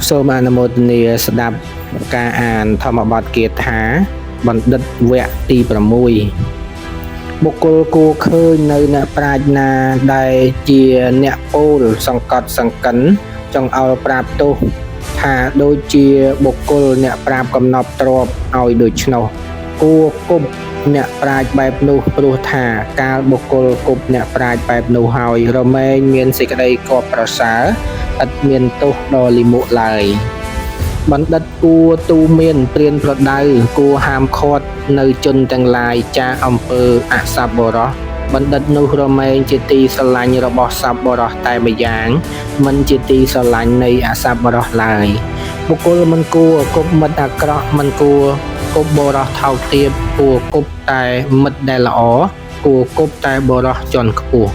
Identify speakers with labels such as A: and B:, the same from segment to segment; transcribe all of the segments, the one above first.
A: សូមអនុមោទនាស្ដាប់ការអានធម្មបទគាថាបណ្ឌិតវគ្គទី6បុគ្គលគួរឃើញនៅអ្នកប្រាជ្ញណាដែលជាអ្នកពោលសង្កត់សង្កិនចង្អុលប្រាប់ទោសថាដូចជាបុគ្គលអ្នកប្រាប់កំណប់ទ្រព្យឲ្យដូច្នោះគួរគប់អ្នកប្រាជ្ញបែបនោះព្រោះថាកាលបុគ្គលគប់អ្នកប្រាជ្ញបែបនោះហើយរមែងមានសេចក្តីគប់ប្រសើរឥតមានទោសដ៏លិមុខឡើយបណ្ឌិតគួរទូមានព្រានប្រដៅគួរហាមឃាត់នៅជនទាំងឡាយចាអំពើអសប្បុរសបណ្ឌិតនោះរមែងជាទីស្រឡាញ់របស់សប្បុរសតែម្យ៉ាងមិនជាទីស្រឡាញ់នៃអសប្បុរសឡើយបុគ្គលមិនគួរគប់មិត្តអាក្រក់មិនគួរគប់បរោះថោកទាបគួរគប់តែមិត្តដែលល្អគួរគប់តែបរោះជាន់ខ្ពស់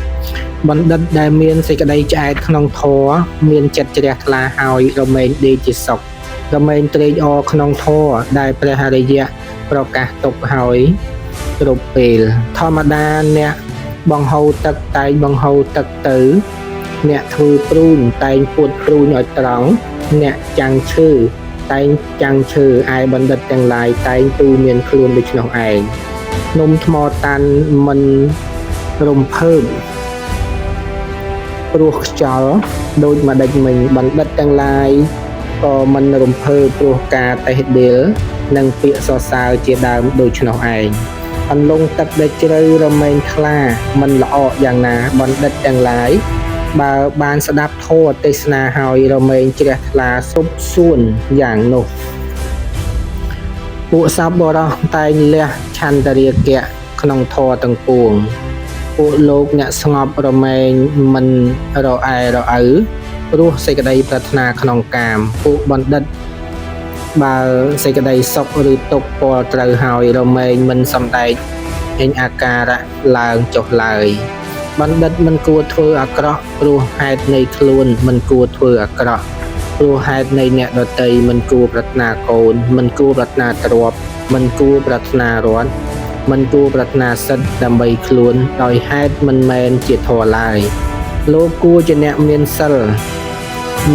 A: បណ្ឌិតដែលមានសេចក្តីឆ្អែតក្នុងធម៌មានចិត្តជ្រះថ្លាហើយរមែងដេកជាសុខរមែងត្រេកអរក្នុងធម៌ដែលព្រះអរិយៈប្រកាសទុកហើយគ្រប់ពេលធម្មតាអ្នកបង្ហូរទឹកតែងបង្ហូរទឹកទៅអ្នកធ្វើព្រូនតែងពួតព្រូនឲ្យត្រង់អ្នកចាំងឈើតែងចាំងឈើឯបណ្ឌិតទាំងឡាយតែងទូមានខ្លួនដូច្នោះឯងនំថ្មតាន់មិនរំភើបព្រោះខ្យល់ដូចម្ដេចមិញបណ្ឌិតទាំងឡាយក៏មិនរំភើបព្រោះការតេះដៀលនិងពាក្យសរសើរជាដើមដូច្នោះឯងអន្លង់ទឹកដែលជ្រៅរមែងថ្លាមិនល្អយ៉ាងណាបណ្ឌិតទាំងឡាយបើបានស្ដាប់ធម៌ទេសនាហើយរមែងជ្រះថ្លាសុបសួនយ៉ាងនោះពួកសប្បុរសតែងលះឆន្ទរាគៈក្នុងធម៌ទាំងពួងពួកលោកអ្នកស្ងប់រមែងមិនរអែរអៅព្រោះសេចក្តីប្រាថ្នាក្នុងកាមពួកបណ្ឌិតបើសេចក្តីសុខឬទុក្ខពលត្រូវហើយរមែងមិនសំដែងអាការៈឡើងចុះឡើយបណ្ឌិតមិនគួរធ្វើអាក្រក់ព្រោះហេតុនៃខ្លួនមិនគួរធ្វើអាក្រក់ព្រោះហេតុនៃអ្នកដទៃមិនគួរប្រាថ្នាកូនមិនគួរប្រាថ្នាទ្រព្យមិនគួរប្រាថ្នារតន៍មិនគួរប្រាថ្នាសិទ្ធិដើម្បីខ្លួនដោយហេតុមិនមែនជាធម៌ឡើយលោកគួរជាអ្នកមានសិល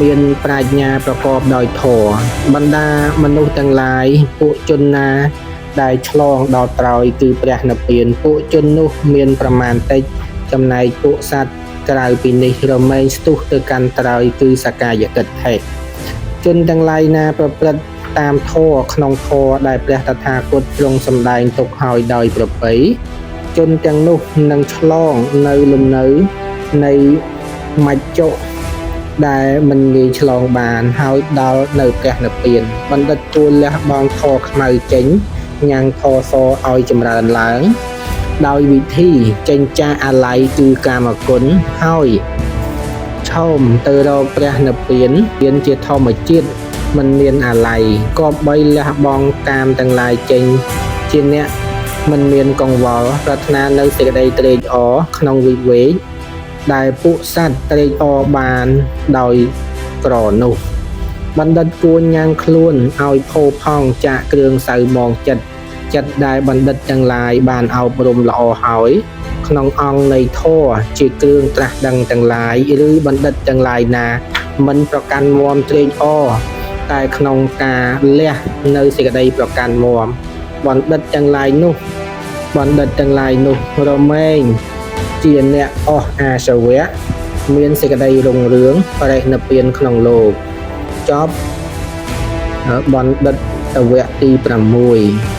A: មានប្រាជ្ញាប្រកបដោយធម៌បណ្ដាមនុស្សទាំងឡាយពួកជនណាដែលឆ្លងដល់ត្រើយគឺព្រះនិព្វានពួកជននោះមានប្រមាណតិចចំណែកពួកសត្វក្រៅពីនេះរមែងស្ទុះទៅកាន់ត្រើយគឺសក្កាយតិដ្ឋិជនទាំងឡាយណាប្រព្រឹត្តតាមធម៌ក្នុងធម៌ដែលព្រះតថាគតទ្រង់សម្ដែងទុកហើយដោយប្រពៃជនទាំងនោះនឹងឆ្លងនៅលំនៅនៃមច្ចុដែលមិនងាយឆ្លងបានហើយដល់នៅព្រះនិព្វានបណ្ឌិតគួរលះបង់ធម៌ខ្មៅចេញញ៉ាំងធម៌សឲ្យចម្រើនឡើងដោយវិធីចេញចាកអាល័យគឺកាមគុណហើយឆោមទៅរកព្រះនិព្វានមានជាធម្មជាតិមិនមានអាល័យគប្បីលះបង់កាមទាំងឡាយចេញជាអ្នកមិនមានកង្វល់ប្រាថ្នានៅសេចក្តីត្រេកអរក្នុងវិវេកដែលពួកសត្វត្រេកអរបានដោយក្រនោះបណ្ឌិតគួរញ៉ាំងខ្លួនឲ្យផូរផង់ចាកគ្រឿងសៅមងចិត្តដែលបណ្ឌិតទាំងឡាយបានអប់រំល្អហើយក្នុងអង្គនៃធម៌ជាគ្រឿងត្រាស់ដឹងទាំងឡាយឬបណ្ឌិតទាំងឡាយណាមិនប្រកាន់មាំត្រេកអរតែក្នុងការលះនៅសេចក្តីប្រកាន់មាំបណ្ឌិតទាំងឡាយនោះរមែងជាអ្នកអស់អាសវៈមានសេចក្តីរុងរឿងបរិនិព្វានក្នុងលោកចប់បណ្ឌិតវគ្គទី6